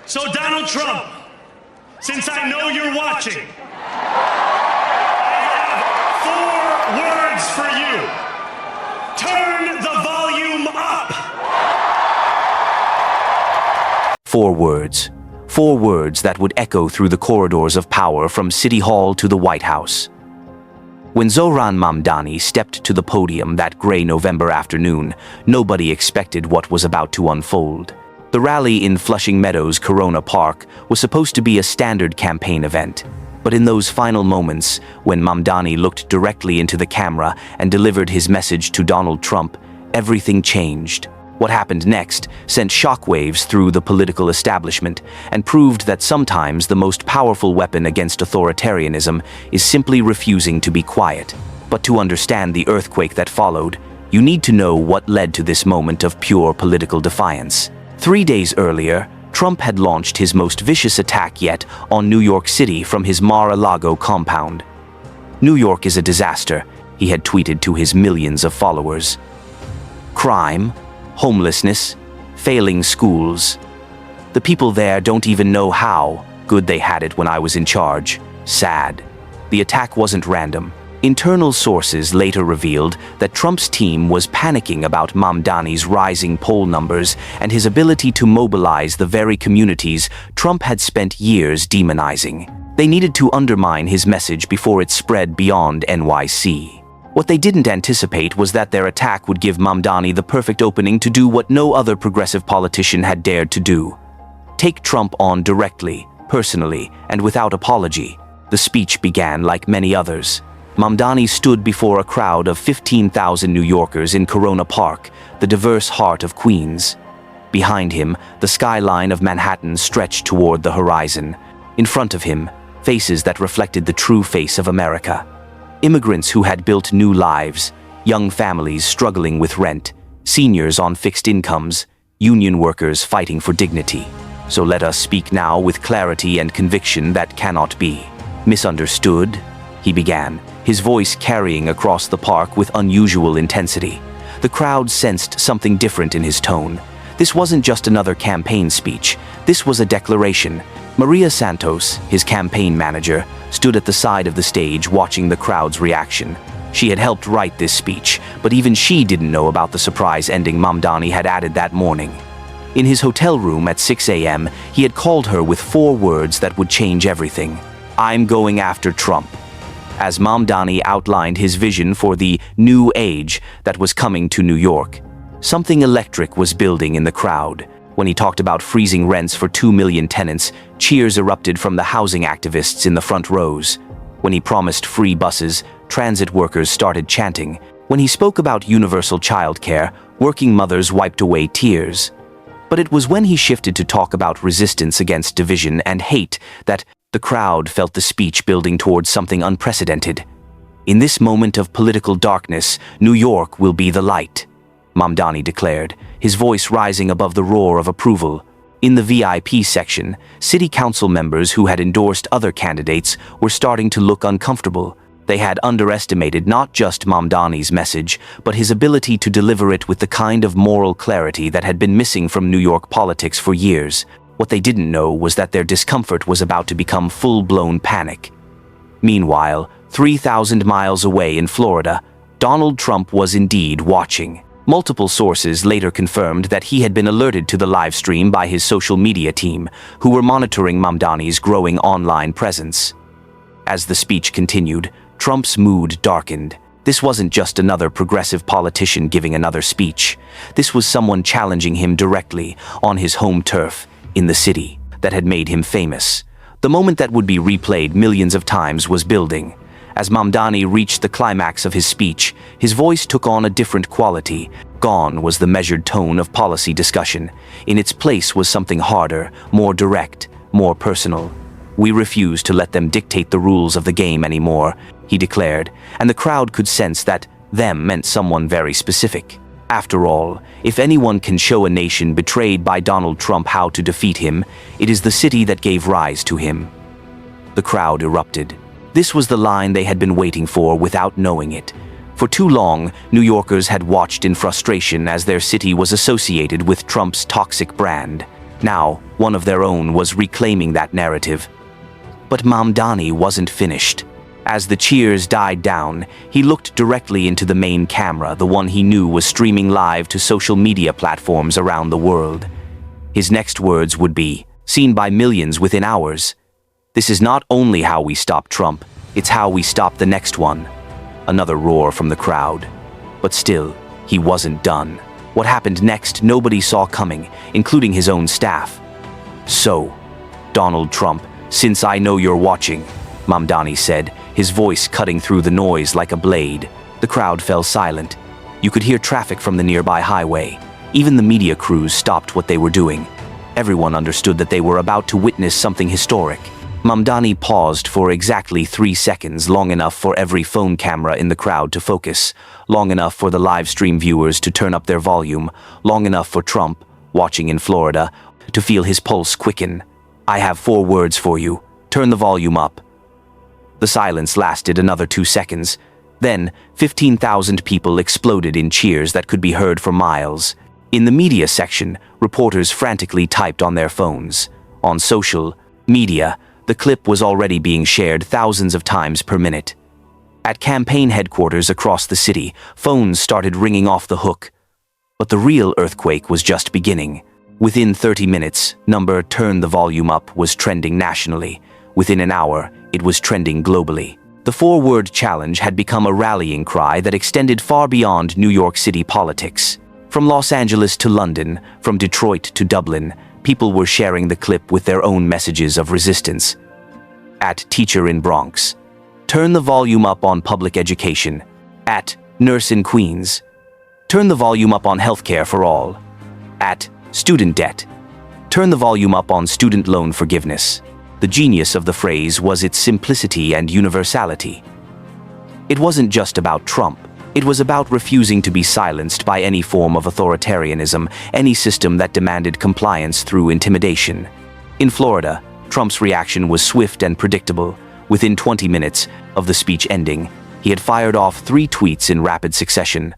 So Donald Trump, since I know you're watching, I have 4 words for you. Turn the volume up. 4 words. 4 words that would echo through the corridors of power from City Hall to the White House. When Zohran Mamdani stepped to the podium that gray November afternoon, nobody expected what was about to unfold. The rally in Flushing Meadows, Corona Park, was supposed to be a standard campaign event. But in those final moments, when Mamdani looked directly into the camera and delivered his message to Donald Trump, everything changed. What happened next sent shockwaves through the political establishment and proved that sometimes the most powerful weapon against authoritarianism is simply refusing to be quiet. But to understand the earthquake that followed, you need to know what led to this moment of pure political defiance. 3 days earlier, Trump had launched his most vicious attack yet on New York City from his Mar-a-Lago compound. "New York is a disaster," he had tweeted to his millions of followers. "Crime, homelessness, failing schools. The people there don't even know how good they had it when I was in charge. Sad." The attack wasn't random. Internal sources later revealed that Trump's team was panicking about Mamdani's rising poll numbers and his ability to mobilize the very communities Trump had spent years demonizing. They needed to undermine his message before it spread beyond NYC. What they didn't anticipate was that their attack would give Mamdani the perfect opening to do what no other progressive politician had dared to do: take Trump on directly, personally, and without apology. The speech began like many others. Mamdani stood before a crowd of 15,000 New Yorkers in Corona Park, the diverse heart of Queens. Behind him, the skyline of Manhattan stretched toward the horizon. In front of him, faces that reflected the true face of America. Immigrants who had built new lives, young families struggling with rent, seniors on fixed incomes, union workers fighting for dignity. So let us speak now with clarity and conviction that cannot be. "Misunderstood?" he began, his voice carrying across the park with unusual intensity. The crowd sensed something different in his tone. This wasn't just another campaign speech. This was a declaration. Maria Santos, his campaign manager, stood at the side of the stage watching the crowd's reaction. She had helped write this speech, but even she didn't know about the surprise ending Mamdani had added that morning. In his hotel room at 6 a.m., he had called her with 4 words that would change everything. "I'm going after Trump." As Mamdani outlined his vision for the new age that was coming to New York, something electric was building in the crowd. When he talked about freezing rents for 2 million tenants, cheers erupted from the housing activists in the front rows. When he promised free buses, transit workers started chanting. When he spoke about universal childcare, working mothers wiped away tears. But it was when he shifted to talk about resistance against division and hate that the crowd felt the speech building towards something unprecedented. "In this moment of political darkness, New York will be the light," Mamdani declared, his voice rising above the roar of approval. In the VIP section, city council members who had endorsed other candidates were starting to look uncomfortable. They had underestimated not just Mamdani's message, but his ability to deliver it with the kind of moral clarity that had been missing from New York politics for years. What they didn't know was that their discomfort was about to become full-blown panic. Meanwhile, 3,000 miles away in Florida, Donald Trump was indeed watching. Multiple sources later confirmed that he had been alerted to the live stream by his social media team, who were monitoring Mamdani's growing online presence. As the speech continued, Trump's mood darkened. This wasn't just another progressive politician giving another speech. This was someone challenging him directly on his home turf, in the city that had made him famous. The moment that would be replayed millions of times was building. As Mamdani reached the climax of his speech, his voice took on a different quality. Gone was the measured tone of policy discussion. In its place was something harder, more direct, more personal. "We refuse to let them dictate the rules of the game anymore," he declared, and the crowd could sense that "them" meant someone very specific. After all, if anyone can show a nation betrayed by Donald Trump how to defeat him, it is the city that gave rise to him. The crowd erupted. This was the line they had been waiting for without knowing it. For too long, New Yorkers had watched in frustration as their city was associated with Trump's toxic brand. Now, one of their own was reclaiming that narrative. But Mamdani wasn't finished. As the cheers died down, he looked directly into the main camera, the one he knew was streaming live to social media platforms around the world. His next words would be, seen by millions within hours, "This is not only how we stop Trump, it's how we stop the next one." Another roar from the crowd. But still, he wasn't done. What happened next, nobody saw coming, including his own staff. "So, Donald Trump, since I know you're watching," Mamdani said, his voice cutting through the noise like a blade. The crowd fell silent. You could hear traffic from the nearby highway. Even the media crews stopped what they were doing. Everyone understood that they were about to witness something historic. Mamdani paused for exactly 3 seconds, long enough for every phone camera in the crowd to focus, long enough for the live stream viewers to turn up their volume, long enough for Trump, watching in Florida, to feel his pulse quicken. "I have 4 words for you. Turn the volume up." The silence lasted another 2 seconds. Then, 15,000 people exploded in cheers that could be heard for miles. In the media section, reporters frantically typed on their phones. On social media, the clip was already being shared thousands of times per minute. At campaign headquarters across the city, phones started ringing off the hook. But the real earthquake was just beginning. Within 30 minutes, number "Turn the Volume Up" was trending nationally. Within an hour, it was trending globally. The 4-word challenge had become a rallying cry that extended far beyond New York City politics. From Los Angeles to London, from Detroit to Dublin, people were sharing the clip with their own messages of resistance. At Teacher in Bronx, "Turn the volume up on public education." At Nurse in Queens, "Turn the volume up on healthcare for all." At Student Debt, "Turn the volume up on student loan forgiveness." The genius of the phrase was its simplicity and universality. It wasn't just about Trump. It was about refusing to be silenced by any form of authoritarianism, any system that demanded compliance through intimidation. In Florida, Trump's reaction was swift and predictable. Within 20 minutes of the speech ending, he had fired off 3 tweets in rapid succession.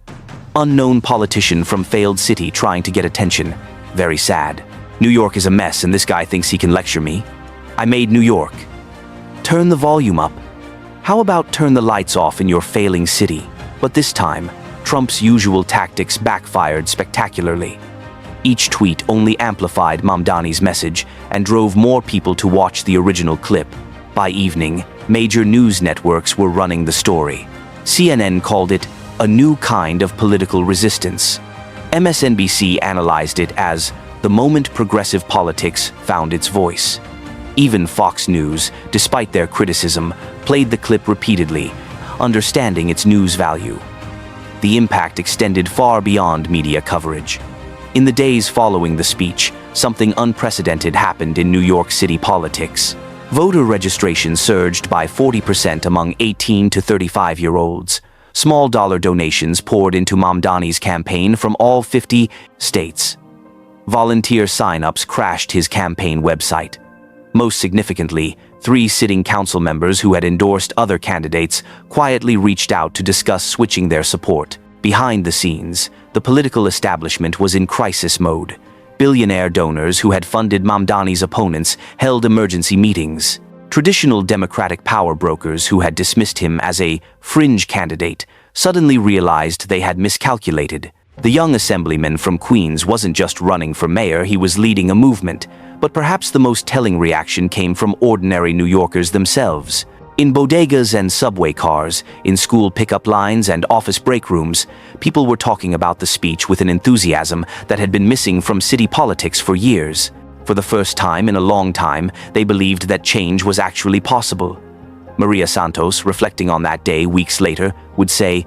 "Unknown politician from failed city trying to get attention. Very sad. New York is a mess and this guy thinks he can lecture me. I made New York. Turn the volume up. How about turn the lights off in your failing city?" But this time, Trump's usual tactics backfired spectacularly. Each tweet only amplified Mamdani's message and drove more people to watch the original clip. By evening, major news networks were running the story. CNN called it a new kind of political resistance. MSNBC analyzed it as the moment progressive politics found its voice. Even Fox News, despite their criticism, played the clip repeatedly, understanding its news value. The impact extended far beyond media coverage. In the days following the speech, something unprecedented happened in New York City politics. Voter registration surged by 40% among 18 to 35-year-olds. Small dollar donations poured into Mamdani's campaign from all 50 states. Volunteer sign-ups crashed his campaign website. Most significantly, 3 sitting council members who had endorsed other candidates quietly reached out to discuss switching their support. Behind the scenes, the political establishment was in crisis mode. Billionaire donors who had funded Mamdani's opponents held emergency meetings. Traditional Democratic power brokers who had dismissed him as a fringe candidate suddenly realized they had miscalculated. The young assemblyman from Queens wasn't just running for mayor, he was leading a movement. But perhaps the most telling reaction came from ordinary New Yorkers themselves. In bodegas and subway cars, in school pickup lines and office break rooms, people were talking about the speech with an enthusiasm that had been missing from city politics for years. For the first time in a long time, they believed that change was actually possible. Maria Santos, reflecting on that day weeks later, would say,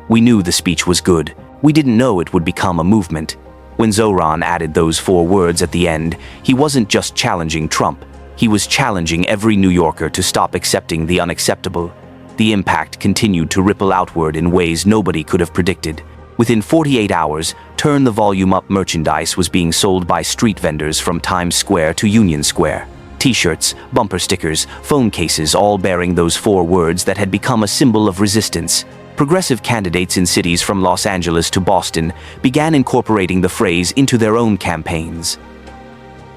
"We knew the speech was good. We didn't know it would become a movement." When Zohran added those 4 words at the end, he wasn't just challenging Trump. He was challenging every New Yorker to stop accepting the unacceptable. The impact continued to ripple outward in ways nobody could have predicted. Within 48 hours, Turn the Volume Up merchandise was being sold by street vendors from Times Square to Union Square. T-shirts, bumper stickers, phone cases, all bearing those 4 words that had become a symbol of resistance. Progressive candidates in cities from Los Angeles to Boston began incorporating the phrase into their own campaigns.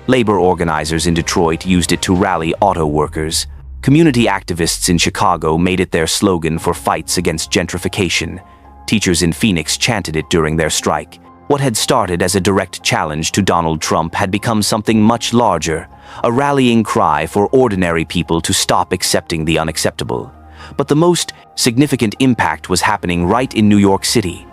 Labor organizers in Detroit used it to rally auto workers. Community activists in Chicago made it their slogan for fights against gentrification. Teachers in Phoenix chanted it during their strike. What had started as a direct challenge to Donald Trump had become something much larger, a rallying cry for ordinary people to stop accepting the unacceptable. But the most significant impact was happening right in New York City.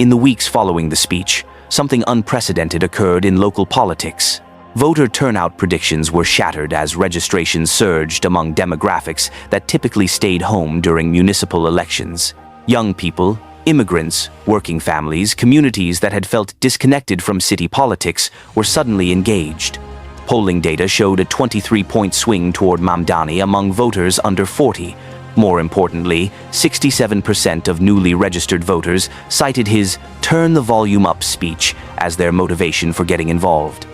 In the weeks following the speech, something unprecedented occurred in local politics. Voter turnout predictions were shattered as registrations surged among demographics that typically stayed home during municipal elections. Young people, immigrants, working families, communities that had felt disconnected from city politics were suddenly engaged. Polling data showed a 23-point swing toward Mamdani among voters under 40. More importantly, 67% of newly registered voters cited his "turn the volume up" speech as their motivation for getting involved.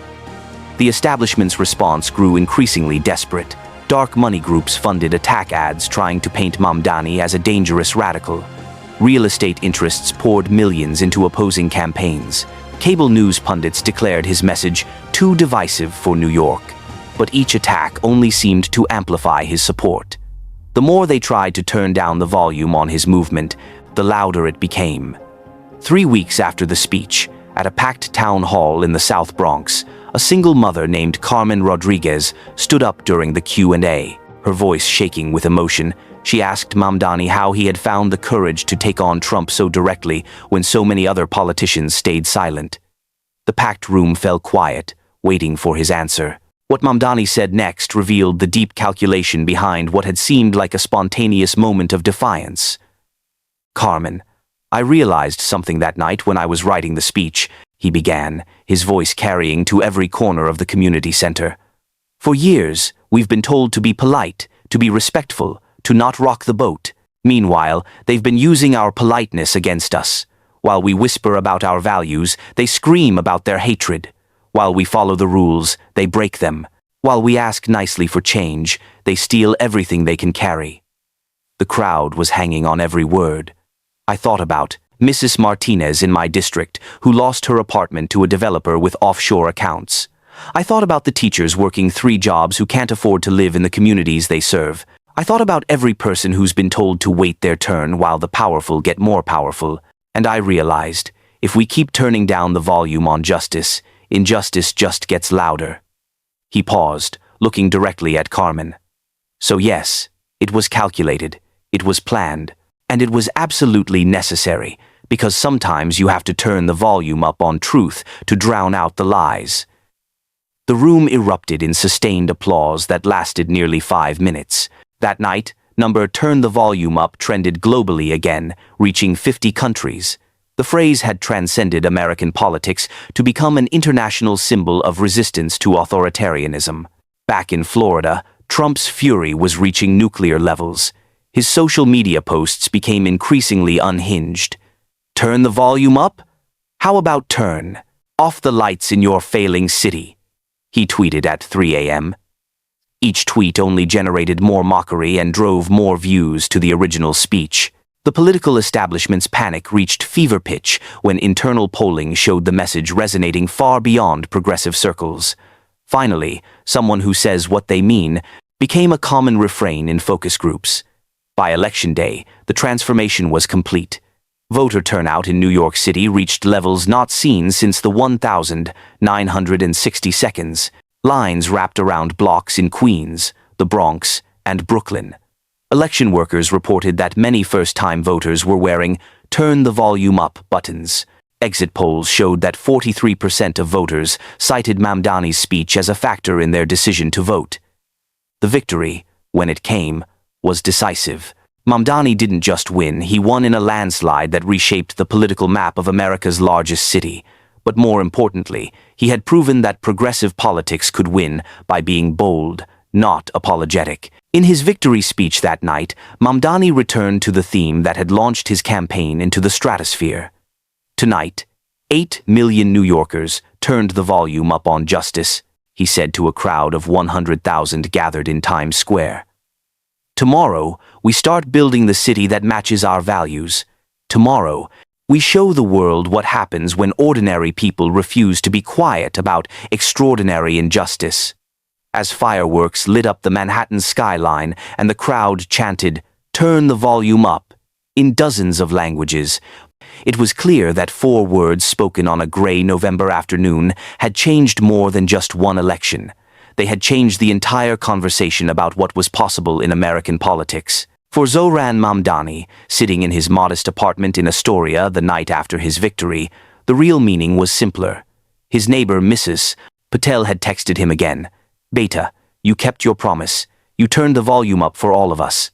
The establishment's response grew increasingly desperate. Dark money groups funded attack ads trying to paint Mamdani as a dangerous radical. Real estate interests poured millions into opposing campaigns. Cable news pundits declared his message too divisive for New York. But each attack only seemed to amplify his support. The more they tried to turn down the volume on his movement, the louder it became. 3 weeks after the speech, at a packed town hall in the South Bronx, a single mother named Carmen Rodriguez stood up during the Q&A. Her voice shaking with emotion, she asked Mamdani how he had found the courage to take on Trump so directly when so many other politicians stayed silent. The packed room fell quiet, waiting for his answer. What Mamdani said next revealed the deep calculation behind what had seemed like a spontaneous moment of defiance. "Carmen, I realized something that night when I was writing the speech," he began, his voice carrying to every corner of the community center. "For years, we've been told to be polite, to be respectful, to not rock the boat. Meanwhile, they've been using our politeness against us. While we whisper about our values, they scream about their hatred. While we follow the rules, they break them. While we ask nicely for change, they steal everything they can carry." The crowd was hanging on every word. I thought about Mrs. Martinez in my district, who lost her apartment to a developer with offshore accounts. I thought about the teachers working 3 jobs who can't afford to live in the communities they serve. I thought about every person who's been told to wait their turn while the powerful get more powerful. And I realized, if we keep turning down the volume on justice, injustice just gets louder. He paused, looking directly at Carmen. So yes, it was calculated, it was planned, and it was absolutely necessary, because sometimes you have to turn the volume up on truth to drown out the lies. The room erupted in sustained applause that lasted nearly 5 minutes. That night, number "Turn the Volume Up" trended globally again, reaching 50 countries. The phrase had transcended American politics to become an international symbol of resistance to authoritarianism. Back in Florida, Trump's fury was reaching nuclear levels. His social media posts became increasingly unhinged. "Turn the volume up? How about turn off the lights in your failing city?" he tweeted at 3 a.m. Each tweet only generated more mockery and drove more views to the original speech. The political establishment's panic reached fever pitch when internal polling showed the message resonating far beyond progressive circles. Finally, "someone who says what they mean" became a common refrain in focus groups. By Election Day, the transformation was complete. Voter turnout in New York City reached levels not seen since the 1960 seconds. Lines wrapped around blocks in Queens, the Bronx, and Brooklyn. Election workers reported that many first-time voters were wearing "Turn the Volume Up" buttons. Exit polls showed that 43% of voters cited Mamdani's speech as a factor in their decision to vote. The victory, when it came, was decisive. Mamdani didn't just win, he won in a landslide that reshaped the political map of America's largest city. But more importantly, he had proven that progressive politics could win by being bold, not apologetic. In his victory speech that night, Mamdani returned to the theme that had launched his campaign into the stratosphere. Tonight, 8 million New Yorkers turned the volume up on justice, he said to a crowd of 100,000 gathered in Times Square. Tomorrow, we start building the city that matches our values. Tomorrow, We show the world what happens when ordinary people refuse to be quiet about extraordinary injustice. As fireworks lit up the Manhattan skyline and the crowd chanted, "Turn the volume up," in dozens of languages, it was clear that 4 words spoken on a gray November afternoon had changed more than just one election. They had changed the entire conversation about what was possible in American politics. For Zohran Mamdani, sitting in his modest apartment in Astoria the night after his victory, the real meaning was simpler. His neighbor, Mrs. Patel, had texted him again. "Beta, you kept your promise. You turned the volume up for all of us."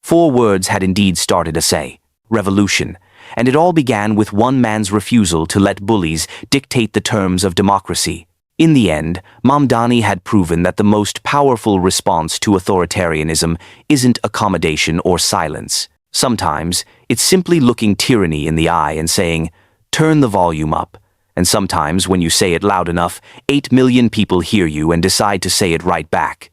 4 words had indeed started a revolution, and it all began with one man's refusal to let bullies dictate the terms of democracy. In the end, Mamdani had proven that the most powerful response to authoritarianism isn't accommodation or silence. Sometimes, it's simply looking tyranny in the eye and saying, "Turn the volume up." And sometimes, when you say it loud enough, 8 million people hear you and decide to say it right back.